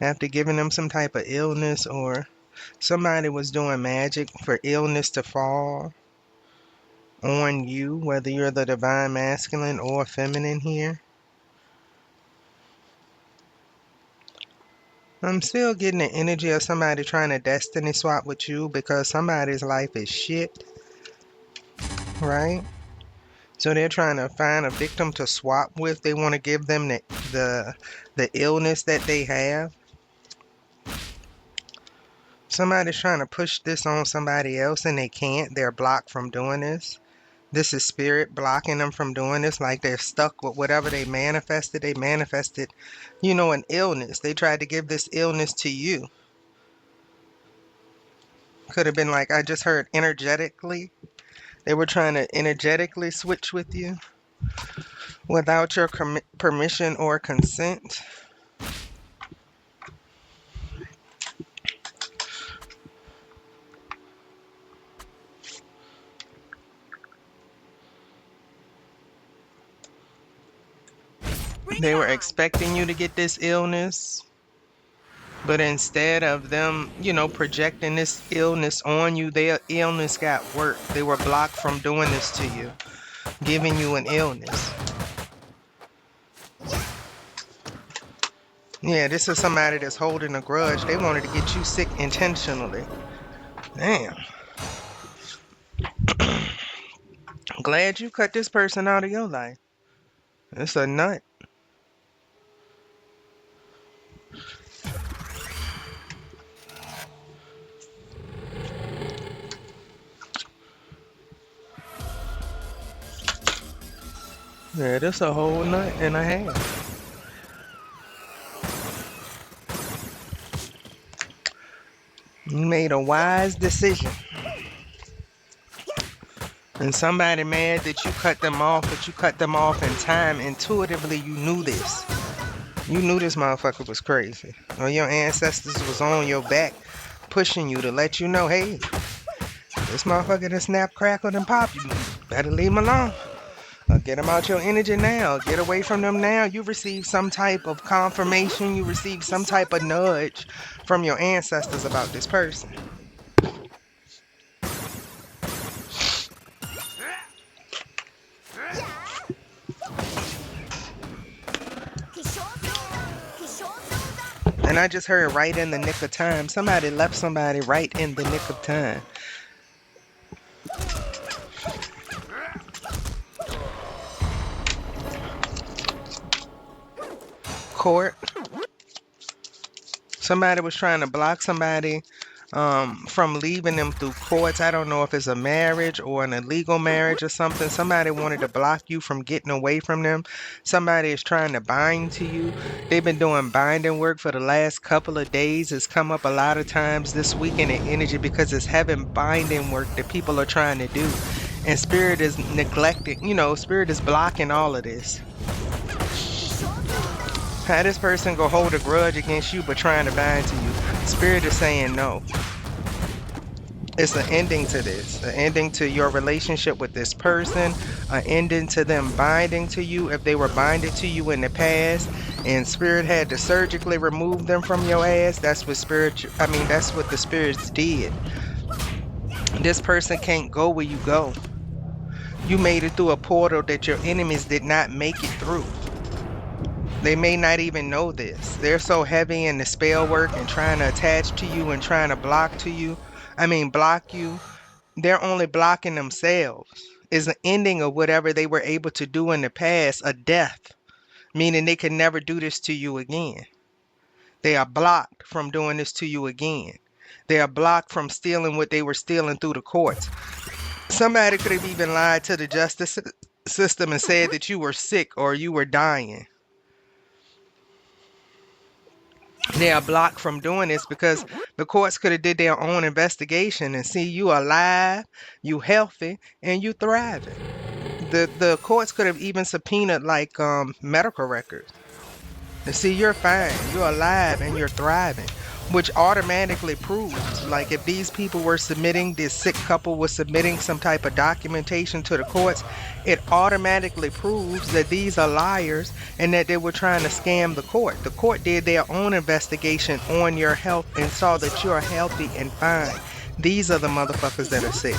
after giving them some type of illness, or somebody was doing magic for illness to fall on you, whether you're the divine masculine or feminine here. I'm still getting the energy of somebody trying to destiny swap with you because somebody's life is shit, right? So they're trying to find a victim to swap with. They want to give them the illness that they have. Somebody's trying to push this on somebody else and they can't. They're blocked from doing this. This is spirit blocking them from doing this, like they're stuck with whatever they manifested. They manifested, an illness. They tried to give this illness to you. Could have been like, I just heard energetically. They were trying to energetically switch with you without your permission or consent. They were expecting you to get this illness, but instead of them, projecting this illness on you, their illness got worse. They were blocked from doing this to you, giving you an illness. Yeah, this is somebody that's holding a grudge. They wanted to get you sick intentionally. Damn. Glad you cut this person out of your life. It's a nut. Yeah, this a whole nut and a half. You made a wise decision. And somebody mad that you cut them off, but you cut them off in time. Intuitively, you knew this. You knew this motherfucker was crazy. Or your ancestors was on your back, pushing you to let you know, hey, this motherfucker done snap, crackled, and pop. You better leave him alone. Get him out your energy now. Get away from them now. You received some type of confirmation. You received some type of nudge from your ancestors about this person. And I just heard right in the nick of time. Somebody left somebody right in the nick of time. Court. Somebody was trying to block somebody from leaving them through courts. I don't know if it's a marriage or an illegal marriage or something. Somebody wanted to block you from getting away from them. Somebody is trying to bind to you. They've been doing binding work for the last couple of days. It's come up a lot of times this week in the energy because it's having binding work that people are trying to do. And spirit is neglecting, spirit is blocking all of this. How this person go hold a grudge against you but trying to bind to you? Spirit is saying no. It's an ending to this. An ending to your relationship with this person. An ending to them binding to you if they were binded to you in the past. And spirit had to surgically remove them from your ass. That's what that's what the spirits did. This person can't go where you go. You made it through a portal that your enemies did not make it through. They may not even know this. They're so heavy in the spell work and trying to attach to you and trying to block you. They're only blocking themselves. It's an ending of whatever they were able to do in the past, a death, meaning they can never do this to you again. They are blocked from doing this to you again. They are blocked from stealing what they were stealing through the courts. Somebody could have even lied to the justice system and said that you were sick or you were dying. They are blocked from doing this because the courts could have did their own investigation and see you alive, you healthy, and you thriving. The courts could have even subpoenaed medical records to see you're fine, you're alive, and you're thriving. which automatically proves, like, if these people were submitting, this sick couple was submitting some type of documentation to the courts, it automatically proves that these are liars and that they were trying to scam the court. The court did their own investigation on your health and saw that you're healthy and fine. These are the motherfuckers that are sick.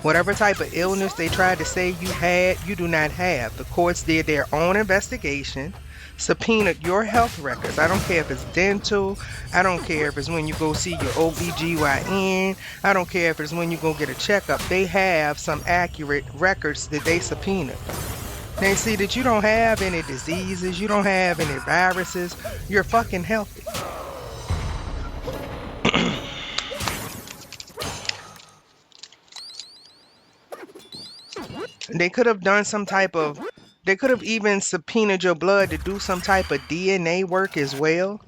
Whatever type of illness they tried to say you had, you do not have. The courts did their own investigation, subpoenaed your health records. I don't care if it's dental. I don't care if it's when you go see your OBGYN. I don't care if it's when you go get a checkup. They have some accurate records that they subpoenaed. They see that you don't have any diseases. You don't have any viruses. You're fucking healthy. They could have done some type of, they could have even subpoenaed your blood to do some type of DNA work as well.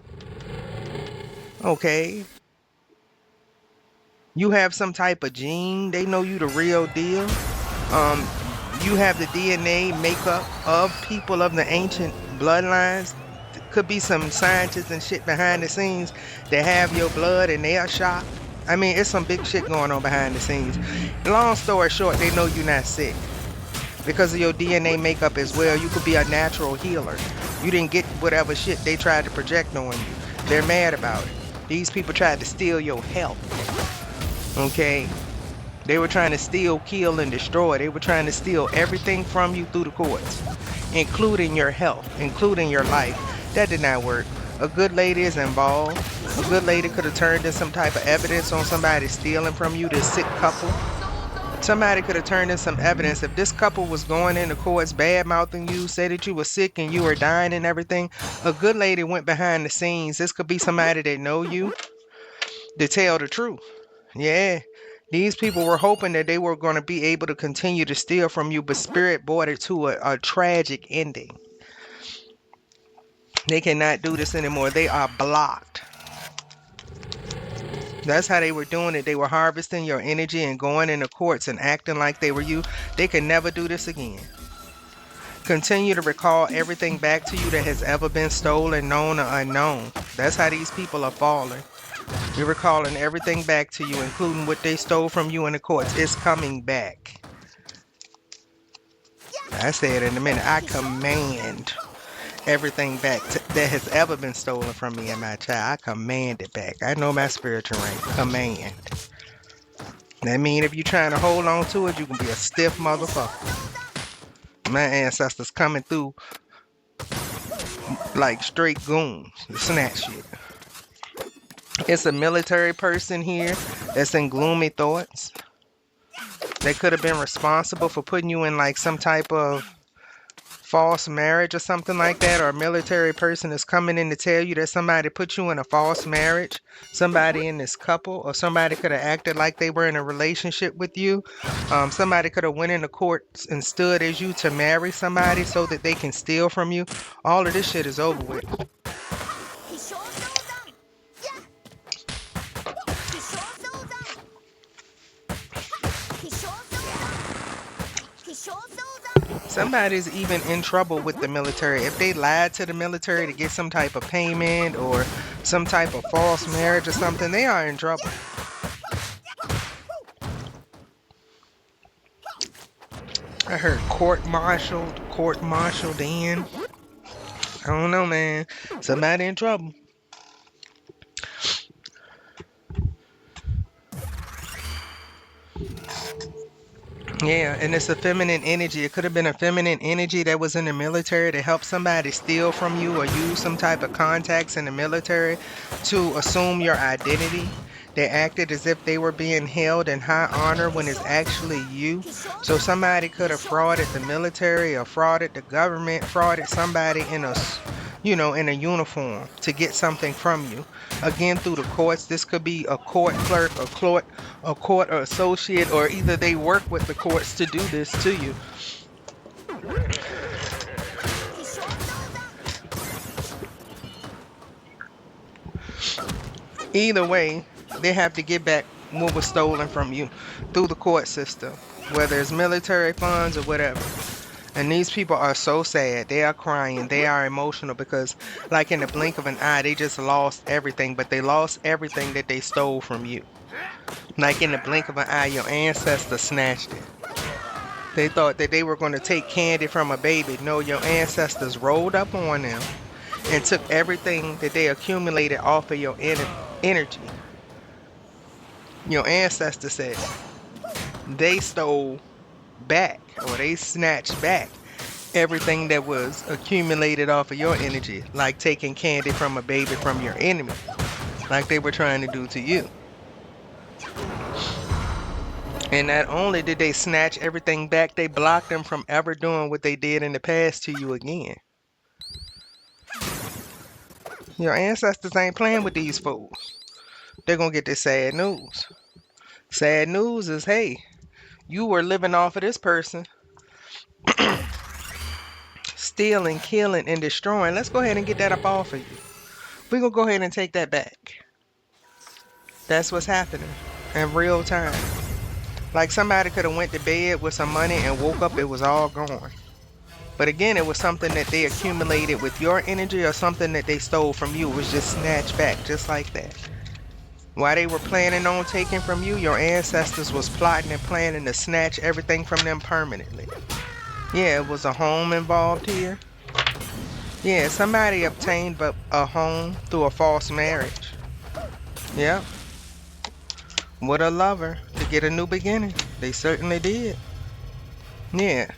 Okay. You have some type of gene. They know you the real deal. You have the DNA makeup of people of the ancient bloodlines. Could be some scientists and shit behind the scenes that have your blood and they are shocked. I mean, it's some big shit going on behind the scenes. Long story short, they know you're not sick. Because of your DNA makeup as well, you could be a natural healer. You didn't get whatever shit they tried to project on you. They're mad about it. These people tried to steal your health. Okay? They were trying to steal, kill, and destroy. They were trying to steal everything from you through the courts, including your health, including your life. That did not work. A good lady is involved. A good lady could have turned in some type of evidence on somebody stealing from you, this sick couple. Somebody could have turned in some evidence. If this couple was going into courts bad-mouthing you, say that you were sick and you were dying and everything, a good lady went behind the scenes. This could be somebody that know you to tell the truth. Yeah. These people were hoping that they were going to be able to continue to steal from you, but Spirit brought it to a tragic ending. They cannot do this anymore. They are blocked. That's how they were doing it. They were harvesting your energy and going into courts and acting like they were you. They can never do this again. Continue to recall everything back to you that has ever been stolen, known, or unknown. That's how these people are falling. You're recalling everything back to you, including what they stole from you in the courts. It's coming back. I say it in a minute. I command everything back that has ever been stolen from me and my child. I command it back. I know my spiritual rank. Command. That means if you're trying to hold on to it, you can be a stiff motherfucker. My ancestors coming through like straight goons. Snatch shit. It's a military person here that's in gloomy thoughts. They could have been responsible for putting you in like some type of false marriage or something like that, or a military person is coming in to tell you that somebody put you in a false marriage, somebody in this couple, or somebody could have acted like they were in a relationship with you. Somebody could have went into courts and stood as you to marry somebody so that they can steal from you. All of this shit is over with. Somebody's even in trouble with the military. If they lied to the military to get some type of payment or some type of false marriage or something, they are in trouble. I heard court-martialed in. I don't know, man. Somebody in trouble. Yeah, and it's a feminine energy. It could have been a feminine energy that was in the military to help somebody steal from you or use some type of contacts in the military to assume your identity. They acted as if they were being held in high honor when it's actually you. So somebody could have frauded the military or frauded the government, frauded somebody in a, in a uniform to get something from you. Again, through the courts. This could be a court clerk, a court associate, or either they work with the courts to do this to you. Either way, they have to get back what was stolen from you through the court system, whether it's military funds or whatever. And these people are so sad. They are crying. They are emotional because, like in the blink of an eye, they just lost everything. But they lost everything that they stole from you. Like in the blink of an eye, your ancestors snatched it. They thought that they were going to take candy from a baby. No, your ancestors rolled up on them and took everything that they accumulated off of your energy. Your ancestors said they stole back, or they snatched back everything that was accumulated off of your energy, like taking candy from a baby from your enemy, like they were trying to do to you. And not only did they snatch everything back, they blocked them from ever doing what they did in the past to you again. Your ancestors ain't playing with these fools. They're gonna get this sad news. Sad news is, hey, you were living off of this person, stealing, killing, and destroying. Let's go ahead and get that up off of you. We're gonna go ahead and take that back. That's what's happening in real time. Like somebody could have went to bed with some money and woke up, it was all gone. But again, it was something that they accumulated with your energy or something that they stole from you. It was just snatched back, just like that. While they were planning on taking from you, your ancestors was plotting and planning to snatch everything from them permanently. Yeah, it was a home involved here. Yeah, somebody obtained a home through a false marriage. Yep. With a lover to get a new beginning. They certainly did. Yeah.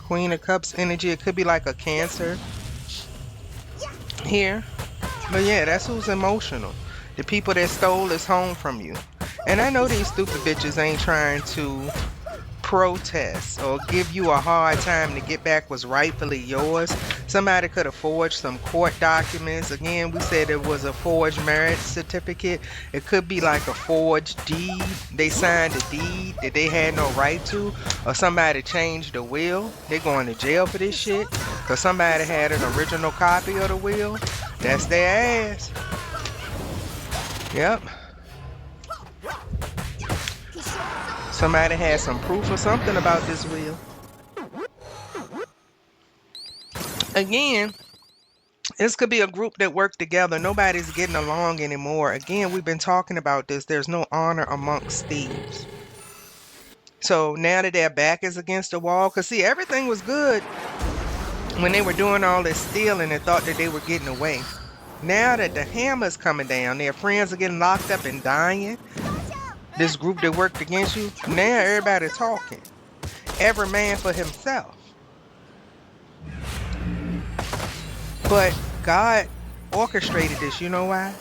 Queen of Cups energy. It could be like a Cancer here. But yeah, that's who's emotional. The people that stole this home from you. And I know these stupid bitches ain't trying to protest or give you a hard time to get back what's rightfully yours. Somebody could have forged some court documents. Again, we said it was a forged marriage certificate. It could be like a forged deed. They signed a deed that they had no right to, or somebody changed the will. They're going to jail for this shit because somebody had an original copy of the will. That's their ass. Yep. Somebody had some proof or something about this will. Again, this could be a group that worked together. Nobody's getting along anymore. Again, we've been talking about this. There's no honor amongst thieves. So now that their back is against the wall, because see, everything was good when they were doing all this stealing and thought that they were getting away. Now that the hammer's coming down, their friends are getting locked up and dying. This group that worked against you, now everybody talking. Every man for himself. But God orchestrated this, you know why?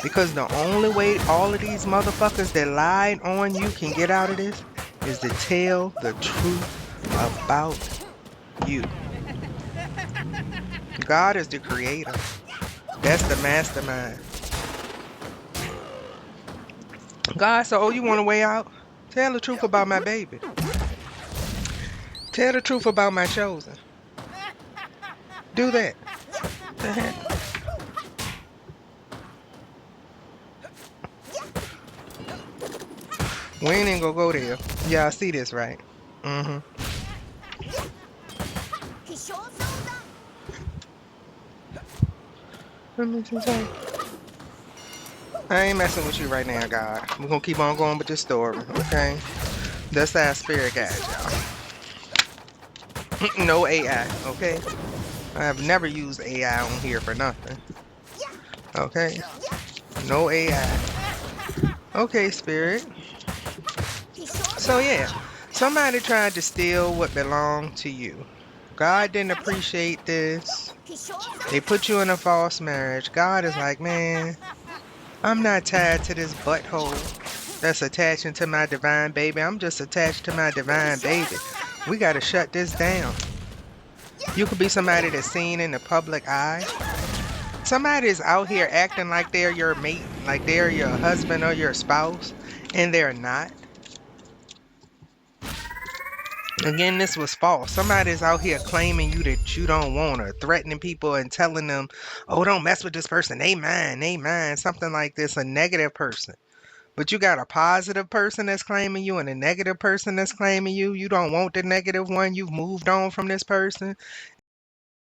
Because the only way all of these motherfuckers that lied on you can get out of this is to tell the truth about you. God is the creator. That's the mastermind. God said, oh, you want a way out? Tell the truth about my baby. Tell the truth about my chosen. Do that. We ain't even gonna go there. Y'all see this, right? Mm-hmm. I ain't messing with you right now, God. We're gonna keep on going with this story, okay? That's our spirit guide, y'all. No AI, okay? I have never used AI on here for nothing. Okay? No AI. Okay, spirit. So yeah, somebody tried to steal what belonged to you. God didn't appreciate this. They put you in a false marriage. God is like, man, I'm not tied to this butthole that's attaching to my divine baby. I'm just attached to my divine baby. We gotta shut this down. You could be somebody that's seen in the public eye. Somebody is out here acting like they're your mate, like they're your husband or your spouse, and they're not. Again, this was false. Somebody's out here claiming you that you don't want, or threatening people and telling them, oh, don't mess with this person. They mine, something like this, a negative person. But you got a positive person that's claiming you and a negative person that's claiming you. You don't want the negative one. You've moved on from this person.